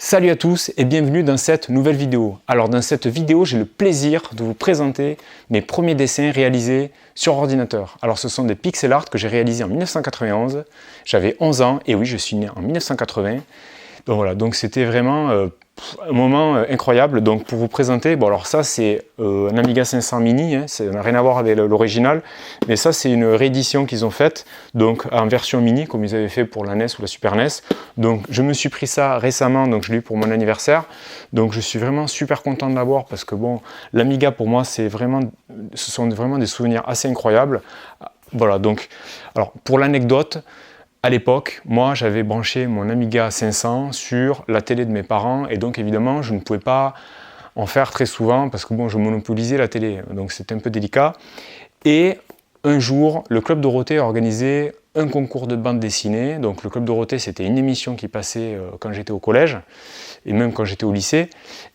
Salut à tous et bienvenue dans cette nouvelle vidéo. Alors dans cette vidéo, j'ai le plaisir de vous présenter mes premiers dessins réalisés sur ordinateur. Alors ce sont des pixel art que j'ai réalisés en 1991. J'avais 11 ans et oui, je suis né en 1980. Donc voilà, donc c'était vraiment un moment incroyable. Donc pour vous présenter, bon alors ça c'est un Amiga 500 mini, hein, ça n'a rien à voir avec l'original, mais ça c'est une réédition qu'ils ont faite, donc en version mini comme ils avaient fait pour la NES ou la Super NES. Donc je me suis pris ça récemment, donc je l'ai eu pour mon anniversaire. Donc je suis vraiment super content de l'avoir parce que bon, l'Amiga pour moi ce sont vraiment des souvenirs assez incroyables. Voilà, donc alors pour l'anecdote, à l'époque, moi j'avais branché mon Amiga 500 sur la télé de mes parents et donc évidemment je ne pouvais pas en faire très souvent parce que bon, je monopolisais la télé, donc c'était un peu délicat. Et un jour, le Club Dorothée a organisé un concours de bande dessinée. Donc le Club Dorothée, c'était une émission qui passait quand j'étais au collège et même quand j'étais au lycée.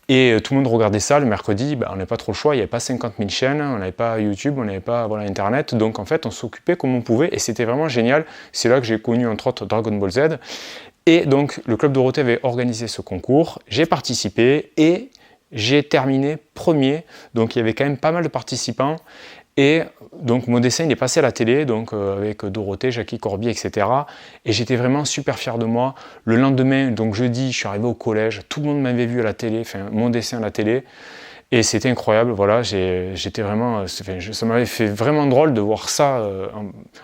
Et tout le monde regardait ça le mercredi. On n'avait pas trop le choix, il n'y avait pas 50 000 chaînes, on n'avait pas YouTube, on n'avait pas Internet. Donc en fait, on s'occupait comme on pouvait et c'était vraiment génial. C'est là que j'ai connu entre autres Dragon Ball Z. Et donc le Club Dorothée avait organisé ce concours. J'ai participé et j'ai terminé premier. Donc il y avait quand même pas mal de participants. Et donc mon dessin il est passé à la télé, donc avec Dorothée, Jackie Corbier, etc. Et j'étais vraiment super fier de moi. Le lendemain, donc jeudi, je suis arrivé au collège, tout le monde m'avait vu à la télé, enfin mon dessin à la télé. Et c'était incroyable, voilà, j'étais vraiment, ça m'avait fait vraiment drôle de voir ça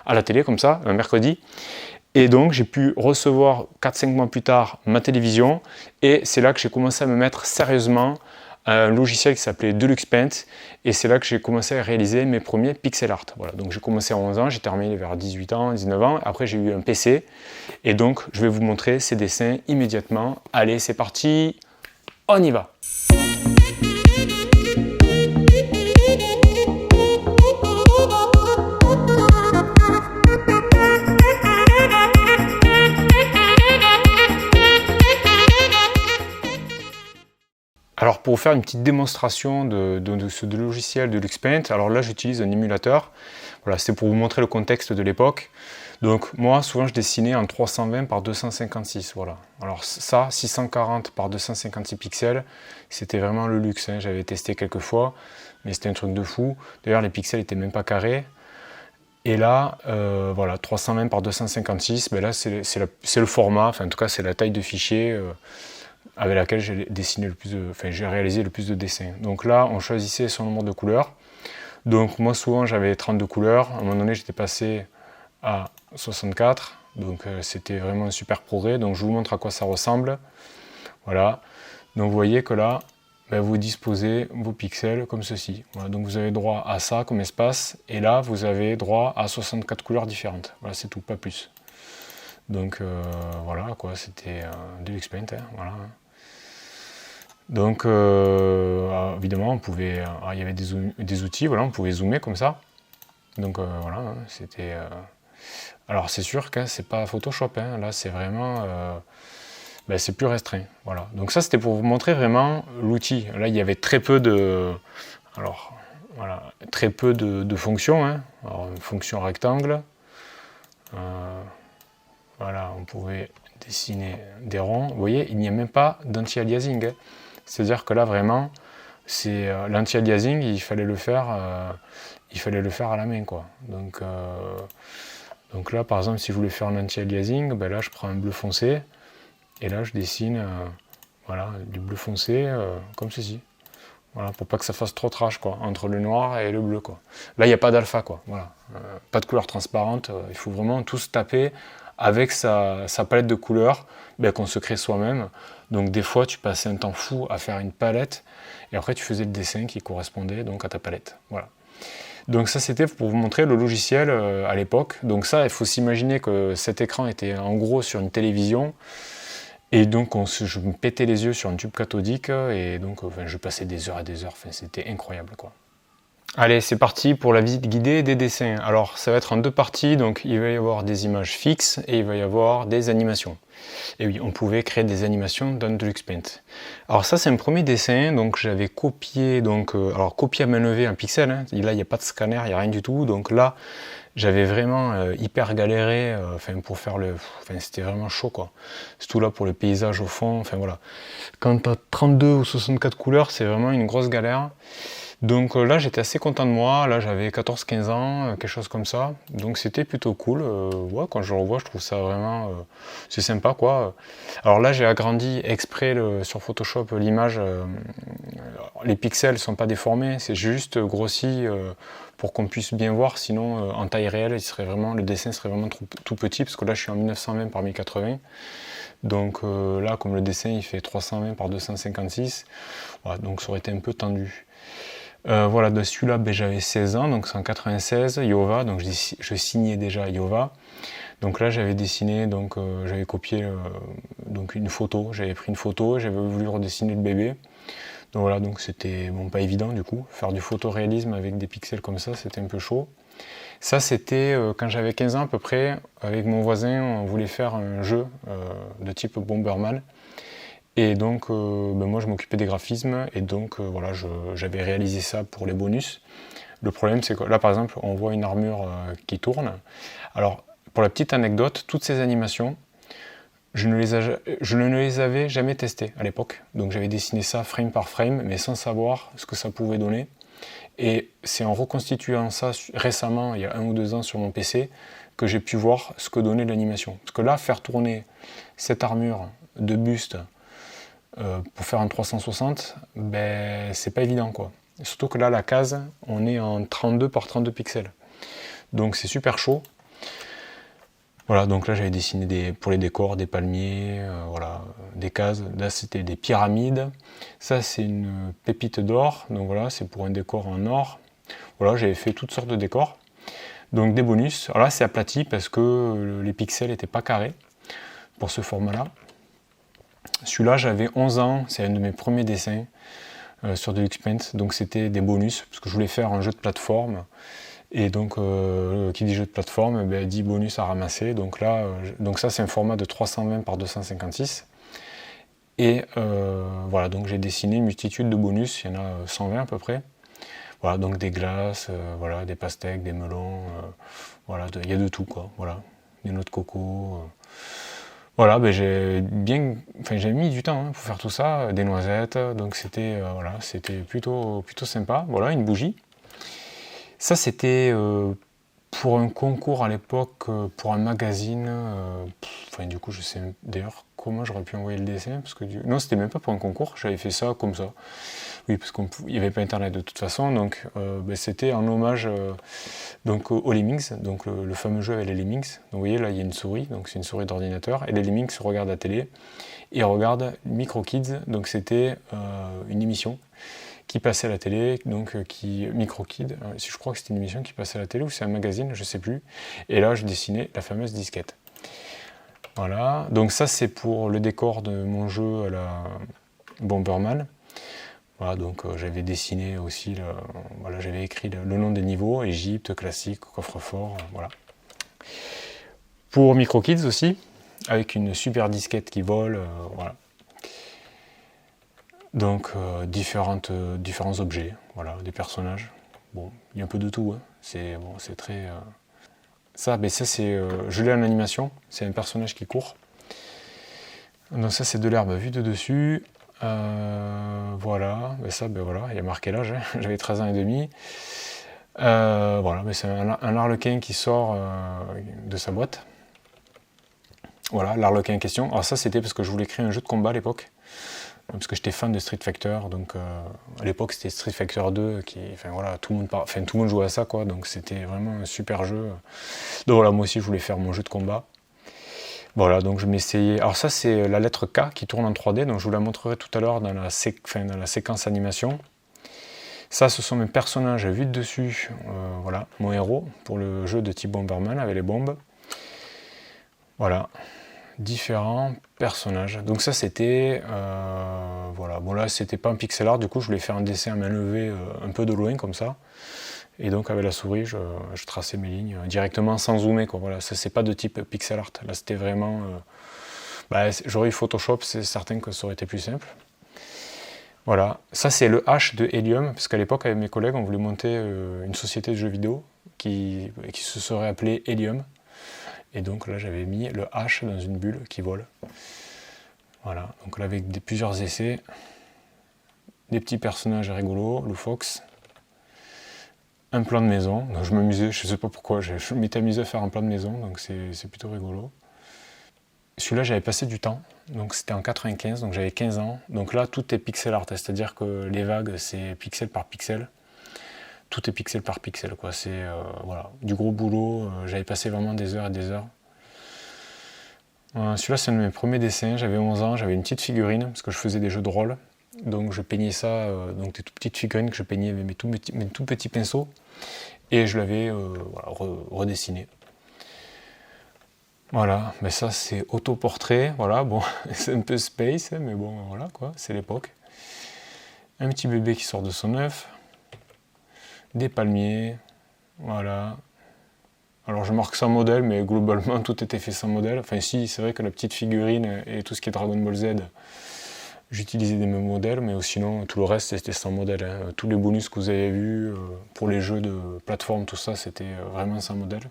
à la télé comme ça, un mercredi. Et donc j'ai pu recevoir 4-5 mois plus tard ma télévision. Et c'est là que j'ai commencé à me mettre sérieusement un logiciel qui s'appelait Deluxe Paint et c'est là que j'ai commencé à réaliser mes premiers pixel art. Voilà, donc j'ai commencé à 11 ans, j'ai terminé vers 18 ans, 19 ans, après j'ai eu un PC et donc je vais vous montrer ces dessins immédiatement. Allez, c'est parti, on y va! Alors pour vous faire une petite démonstration de ce logiciel de LuxPaint, alors là j'utilise un émulateur, voilà, c'est pour vous montrer le contexte de l'époque. Donc moi souvent je dessinais en 320 par 256, voilà. Alors ça, 640 par 256 pixels, c'était vraiment le luxe, hein. J'avais testé quelques fois, mais c'était un truc de fou. D'ailleurs les pixels n'étaient même pas carrés. Et là, voilà, 320 par 256, ben là c'est le format, enfin en tout cas c'est la taille de fichier avec laquelle j'ai réalisé le plus de dessins. Donc là, on choisissait son nombre de couleurs. Donc moi, souvent, j'avais 32 couleurs. À un moment donné, j'étais passé à 64. Donc c'était vraiment un super progrès. Donc je vous montre à quoi ça ressemble. Voilà. Donc vous voyez que là, vous disposez vos pixels comme ceci. Voilà. Donc vous avez droit à ça comme espace. Et là, vous avez droit à 64 couleurs différentes. Voilà, c'est tout, pas plus. Donc voilà, quoi, c'était Deluxe Paint, hein, voilà. Donc évidemment on pouvait, il y avait des outils, voilà, on pouvait zoomer comme ça. Donc voilà, hein, c'était. Alors c'est sûr que c'est pas Photoshop, hein, là c'est vraiment, c'est plus restreint, voilà. Donc ça c'était pour vous montrer vraiment l'outil. Là il y avait très peu de, alors voilà, très peu de fonctions, hein. Alors une fonction rectangle, voilà, on pouvait dessiner des ronds. Vous voyez, il n'y a même pas d'anti-aliasing, hein. C'est-à-dire que là vraiment, c'est l'anti-aliasing, il fallait le faire à la main, quoi. Donc là, par exemple, si je voulais faire un anti-aliasing, là je prends un bleu foncé et là je dessine, voilà, du bleu foncé comme ceci. Voilà, pour pas que ça fasse trop trash, quoi, entre le noir et le bleu, quoi. Là, il n'y a pas d'alpha, quoi. Voilà, pas de couleur transparente. Il faut vraiment tout se taper avec sa palette de couleurs qu'on se crée soi-même. Donc des fois tu passais un temps fou à faire une palette et après tu faisais le dessin qui correspondait donc à ta palette. Voilà. Donc ça c'était pour vous montrer le logiciel à l'époque. Donc ça, il faut s'imaginer que cet écran était en gros sur une télévision et donc je me pétais les yeux sur un tube cathodique et donc je passais des heures et des heures, c'était incroyable, quoi. Allez, c'est parti pour la visite guidée des dessins. Alors, ça va être en deux parties, donc il va y avoir des images fixes et il va y avoir des animations. Et oui, on pouvait créer des animations dans Deluxe Paint. Alors ça, c'est un premier dessin, donc j'avais copié, alors copié à main levée un pixel, hein. Là, il n'y a pas de scanner, il n'y a rien du tout, donc là, J'avais vraiment hyper galéré pour faire le... c'était vraiment chaud quoi. Surtout là pour le paysage au fond, voilà. Quand tu as 32 ou 64 couleurs, c'est vraiment une grosse galère. Donc là j'étais assez content de moi, là j'avais 14-15 ans, quelque chose comme ça, donc c'était plutôt cool. Ouais, quand je le revois je trouve ça vraiment, c'est sympa quoi. Alors là j'ai agrandi exprès sur Photoshop l'image, les pixels sont pas déformés, c'est juste grossi pour qu'on puisse bien voir, sinon en taille réelle le dessin serait vraiment tout petit, parce que là je suis en 1920 par 1080. Donc là comme le dessin il fait 320 par 256, voilà, donc ça aurait été un peu tendu. Voilà, de celui-là, j'avais 16 ans, donc c'est en 96, Yova, donc je signais déjà Yova. Donc là, j'avais dessiné, j'avais copié donc une photo, j'avais pris une photo, j'avais voulu redessiner le bébé. Donc voilà, donc c'était pas évident du coup. Faire du photoréalisme avec des pixels comme ça, c'était un peu chaud. Ça, c'était quand j'avais 15 ans à peu près, avec mon voisin, on voulait faire un jeu de type Bomberman. Et donc moi je m'occupais des graphismes et donc voilà, j'avais réalisé ça pour les bonus. Le problème c'est que là par exemple on voit une armure qui tourne. Alors pour la petite anecdote, toutes ces animations, je ne les avais jamais testées à l'époque. Donc j'avais dessiné ça frame par frame mais sans savoir ce que ça pouvait donner. Et c'est en reconstituant ça récemment, il y a 1 ou 2 ans sur mon PC, que j'ai pu voir ce que donnait l'animation. Parce que là, faire tourner cette armure de buste pour faire un 360, c'est pas évident quoi. Surtout que là, la case, on est en 32 par 32 pixels. Donc c'est super chaud. Voilà, donc là j'avais dessiné pour les décors des palmiers, voilà, des cases. Là c'était des pyramides. Ça c'est une pépite d'or, donc voilà, c'est pour un décor en or. Voilà, j'avais fait toutes sortes de décors. Donc des bonus. Alors là c'est aplati parce que les pixels n'étaient pas carrés pour ce format-là. Celui-là, j'avais 11 ans, c'est un de mes premiers dessins sur Deluxe Paint, donc c'était des bonus, parce que je voulais faire un jeu de plateforme, et donc qui dit jeu de plateforme, dit bonus à ramasser, donc là, donc ça c'est un format de 320 par 256, et voilà, donc j'ai dessiné une multitude de bonus, il y en a 120 à peu près, voilà, donc des glaces, voilà, des pastèques, des melons, voilà, il y a de tout quoi, voilà, des noix de coco. Voilà, j'ai mis du temps pour faire tout ça, des noisettes, donc c'était voilà, c'était plutôt sympa. Voilà, une bougie. Ça c'était pour un concours à l'époque, pour un magazine. Du coup, je sais d'ailleurs comment j'aurais pu envoyer le dessin, parce que non, c'était même pas pour un concours, j'avais fait ça comme ça. Oui, parce qu'il n'y avait pas internet de toute façon, donc c'était en hommage donc aux Lemmings, donc le fameux jeu avec les Lemmings. Donc vous voyez là il y a une souris, donc c'est une souris d'ordinateur, et les Lemmings regardent la télé, et regardent Micro Kids, donc c'était une émission qui passait à la télé, donc Micro Kids, je crois que c'était une émission qui passait à la télé, ou c'est un magazine, je sais plus, et là je dessinais la fameuse disquette. Voilà, donc ça c'est pour le décor de mon jeu à la Bomberman. Voilà, donc j'avais dessiné aussi, voilà, j'avais écrit le nom des niveaux, Égypte, classique, coffre-fort, voilà. Pour Micro Kids aussi, avec une super disquette qui vole, voilà. Donc différents objets, voilà, des personnages. Bon, il y a un peu de tout, hein. C'est très... Ça c'est, je l'ai en animation, c'est un personnage qui court. Donc ça c'est de l'herbe vue de dessus. Voilà, voilà, il y a marqué l'âge, hein. J'avais 13 ans et demi. Voilà, c'est un harlequin qui sort de sa boîte. Voilà, l'arlequin en question. Alors ça c'était parce que je voulais créer un jeu de combat à l'époque, parce que j'étais fan de Street Fighter, donc à l'époque c'était Street Fighter 2, voilà, tout le monde jouait à ça, quoi, donc c'était vraiment un super jeu. Donc voilà, moi aussi je voulais faire mon jeu de combat. Voilà, donc je m'essayais. Alors ça c'est la lettre K qui tourne en 3D, donc je vous la montrerai tout à l'heure dans la séquence animation. Ça ce sont mes personnages vus de dessus, voilà, mon héros pour le jeu de type Bomberman avec les bombes. Voilà, différents personnages. Donc ça c'était, voilà, bon là c'était pas un pixel art, du coup je voulais faire un dessin à main levée un peu de loin comme ça. Et donc avec la souris, je traçais mes lignes directement sans zoomer, quoi. Voilà, ça c'est pas de type pixel art. Là c'était vraiment... j'aurais eu Photoshop, c'est certain que ça aurait été plus simple. Voilà, ça c'est le H de Helium, parce qu'à l'époque avec mes collègues on voulait monter une société de jeux vidéo. qui se serait appelé Helium. Et donc là j'avais mis le H dans une bulle qui vole. Voilà, donc là avec plusieurs essais, des petits personnages rigolos, le Fox, un plan de maison. Donc je m'amusais, je sais pas pourquoi, je m'étais amusé à faire un plan de maison, donc c'est plutôt rigolo. Celui-là j'avais passé du temps, donc c'était en 95, donc j'avais 15 ans. Donc là tout est pixel art, c'est-à-dire que les vagues c'est pixel par pixel. Tout est pixel par pixel, quoi. C'est voilà, du gros boulot. J'avais passé vraiment des heures et des heures. Celui-là, c'est un de mes premiers dessins. J'avais 11 ans, j'avais une petite figurine parce que je faisais des jeux de rôle. Donc je peignais ça, donc des toutes petites figurines que je peignais avec mes tout petits pinceaux. Et je l'avais voilà, redessiné. Voilà, mais ça c'est autoportrait. Voilà, bon, c'est un peu space, mais bon, voilà quoi, c'est l'époque. Un petit bébé qui sort de son œuf. Des palmiers, voilà. Alors je marque sans modèle, mais globalement tout était fait sans modèle. Enfin si, c'est vrai que la petite figurine et tout ce qui est Dragon Ball Z, j'utilisais des mêmes modèles, mais sinon tout le reste c'était sans modèle. Hein. Tous les bonus que vous avez vus pour les jeux de plateforme, tout ça, c'était vraiment sans modèle.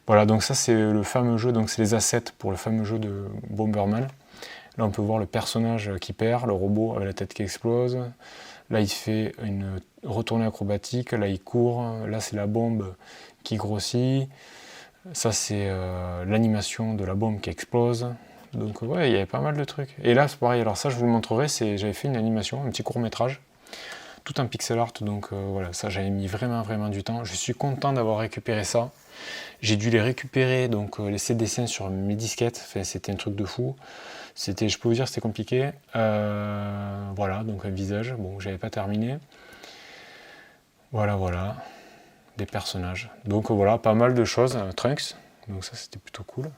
Voilà, donc ça c'est le fameux jeu, donc c'est les assets pour le fameux jeu de Bomberman. Là on peut voir le personnage qui perd, le robot avec la tête qui explose. Là, il fait une retournée acrobatique. Là, il court. Là, c'est la bombe qui grossit. Ça, c'est l'animation de la bombe qui explose. Donc, ouais, il y avait pas mal de trucs. Et là, c'est pareil. Alors ça, je vous le montrerai. J'avais fait une animation, un petit court-métrage, tout en pixel art. Donc, voilà, ça, j'avais mis vraiment du temps. Je suis content d'avoir récupéré ça. J'ai dû les récupérer, donc ces dessins sur mes disquettes. Enfin, c'était un truc de fou. Je peux vous dire, c'était compliqué. Voilà, donc un visage. Bon, j'avais pas terminé. Voilà. Des personnages. Donc voilà, pas mal de choses. Trunks, donc ça c'était plutôt cool.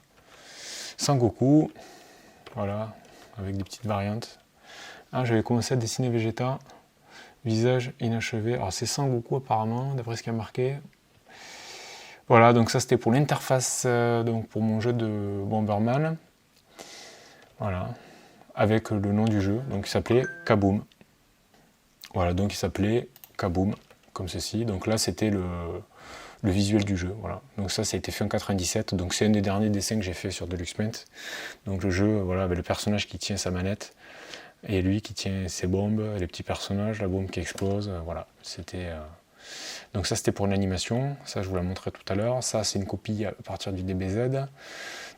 Sangoku, voilà, avec des petites variantes. Ah, j'avais commencé à dessiner Vegeta. Visage inachevé. Alors c'est Sangoku apparemment, d'après ce qu'il y a marqué. Voilà, donc ça c'était pour l'interface, donc pour mon jeu de Bomberman. Voilà, avec le nom du jeu, donc il s'appelait Kaboom. Voilà, donc il s'appelait Kaboom, comme ceci. Donc là c'était le visuel du jeu, voilà. Donc ça a été fait en 97, donc c'est un des derniers dessins que j'ai fait sur Deluxe Paint. Donc le jeu, voilà, avec le personnage qui tient sa manette, et lui qui tient ses bombes, les petits personnages, la bombe qui explose, voilà. C'était... Donc ça c'était pour une animation, ça je vous la montrerai tout à l'heure. Ça c'est une copie à partir du DBZ.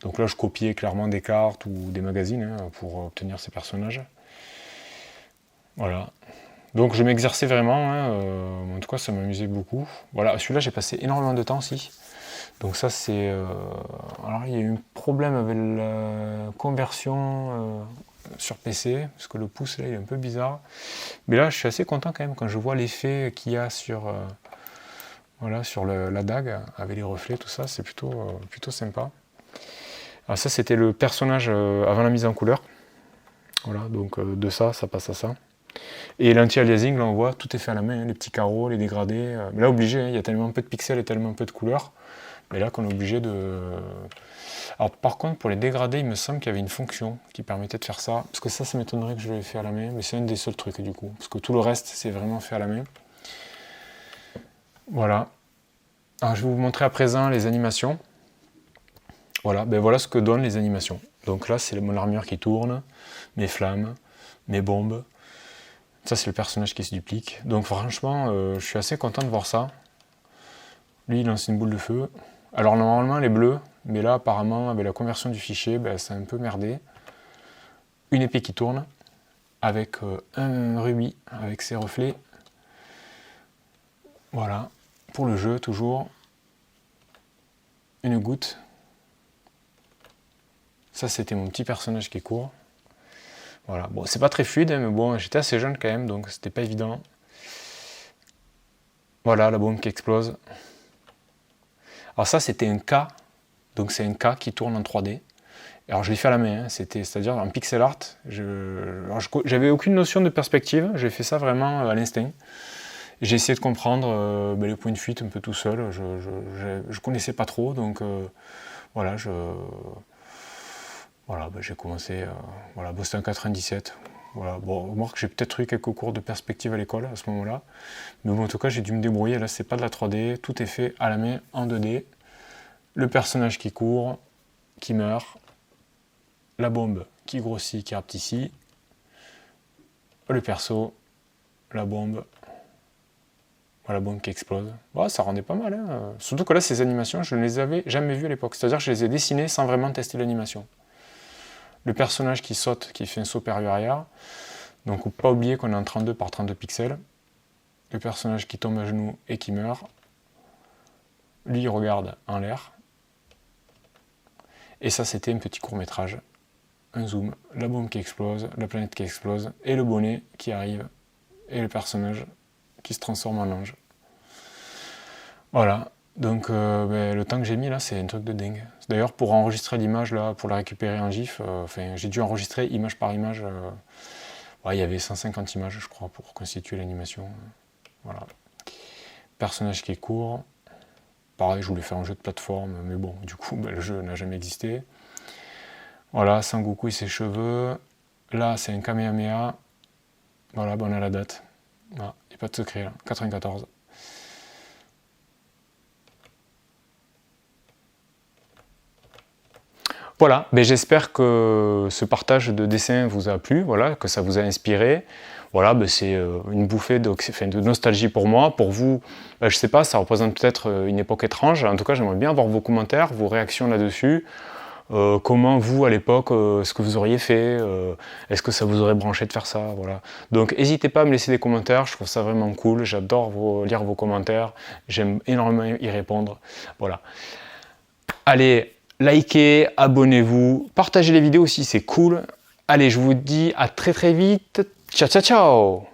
Donc là je copiais clairement des cartes ou des magazines hein, pour obtenir ces personnages. Voilà. Donc je m'exerçais vraiment, hein, en tout cas ça m'amusait beaucoup. Voilà, celui-là j'ai passé énormément de temps aussi. Donc ça c'est... alors il y a eu un problème avec la conversion sur PC, parce que le pouce là il est un peu bizarre. Mais là je suis assez content quand même quand je vois l'effet qu'il y a sur, voilà, sur la dague, avec les reflets, tout ça, c'est plutôt sympa. Alors ça c'était le personnage avant la mise en couleur. Voilà, donc de ça passe à ça. Et l'anti-aliasing, là on voit, tout est fait à la main, hein, les petits carreaux, les dégradés. Mais là obligé, hein, il y a tellement peu de pixels et tellement peu de couleurs. Mais là qu'on est obligé de... Alors par contre pour les dégradés, il me semble qu'il y avait une fonction qui permettait de faire ça. Parce que ça m'étonnerait que je l'ai fait à la main, mais c'est un des seuls trucs du coup. Parce que tout le reste c'est vraiment fait à la main. Voilà. Alors je vais vous montrer à présent les animations. Voilà, ben voilà ce que donnent les animations. Donc là c'est mon armure qui tourne, mes flammes, mes bombes. Ça c'est le personnage qui se duplique. Donc franchement, je suis assez content de voir ça. Lui il lance une boule de feu. Alors normalement elle est bleue, mais là apparemment avec la conversion du fichier, ben, c'est un peu merdé. Une épée qui tourne, avec un rubis, avec ses reflets. Voilà, pour le jeu toujours. Une goutte. Ça c'était mon petit personnage qui court. Voilà, bon c'est pas très fluide, hein, mais bon j'étais assez jeune quand même, donc c'était pas évident. Voilà, la bombe qui explose. Alors ça c'était un K, donc c'est un K qui tourne en 3D. Alors je l'ai fait à la main, hein, c'est-à-dire en pixel art. J'avais aucune notion de perspective, j'ai fait ça vraiment à l'instinct. J'ai essayé de comprendre les points de fuite un peu tout seul, je connaissais pas trop, donc voilà, j'ai commencé, voilà, c'était en 97, Voilà. Bon, remarque que j'ai peut-être eu quelques cours de perspective à l'école à ce moment-là. Mais bon, en tout cas, j'ai dû me débrouiller. Là, c'est pas de la 3D. Tout est fait à la main en 2D. Le personnage qui court, qui meurt. La bombe qui grossit, qui rapetit. Le perso, la bombe qui explose. Ouais, ça rendait pas mal. Hein. Surtout que là, ces animations, je ne les avais jamais vues à l'époque. C'est-à-dire que je les ai dessinées sans vraiment tester l'animation. Le personnage qui saute, qui fait un saut périurrière. Donc, faut pas oublier qu'on est en 32 par 32 pixels. Le personnage qui tombe à genoux et qui meurt. Lui, il regarde en l'air. Et ça, c'était un petit court-métrage. Un zoom, la bombe qui explose, la planète qui explose, et le bonnet qui arrive, et le personnage qui se transforme en ange. Voilà, donc le temps que j'ai mis là, c'est un truc de dingue. D'ailleurs, pour enregistrer l'image là, pour la récupérer en GIF, j'ai dû enregistrer image par image. Il y avait 150 images, je crois, pour constituer l'animation. Voilà. Personnage qui court. Pareil, je voulais faire un jeu de plateforme, mais bon, du coup, le jeu n'a jamais existé. Voilà, Sangoku et ses cheveux. Là, c'est un Kamehameha. Voilà, on a la date. Il n'y a pas de secret là, 94. Voilà, j'espère que ce partage de dessin vous a plu, voilà, que ça vous a inspiré. Voilà, c'est une bouffée de nostalgie pour moi. Pour vous, je ne sais pas, ça représente peut-être une époque étrange. En tout cas, j'aimerais bien avoir vos commentaires, vos réactions là-dessus. Comment vous, à l'époque, ce que vous auriez fait, est-ce que ça vous aurait branché de faire ça, voilà. Donc n'hésitez pas à me laisser des commentaires, je trouve ça vraiment cool, j'adore lire vos commentaires, j'aime énormément y répondre, voilà. Allez, likez, abonnez-vous, partagez les vidéos si c'est cool. Allez, je vous dis à très très vite, ciao ciao ciao.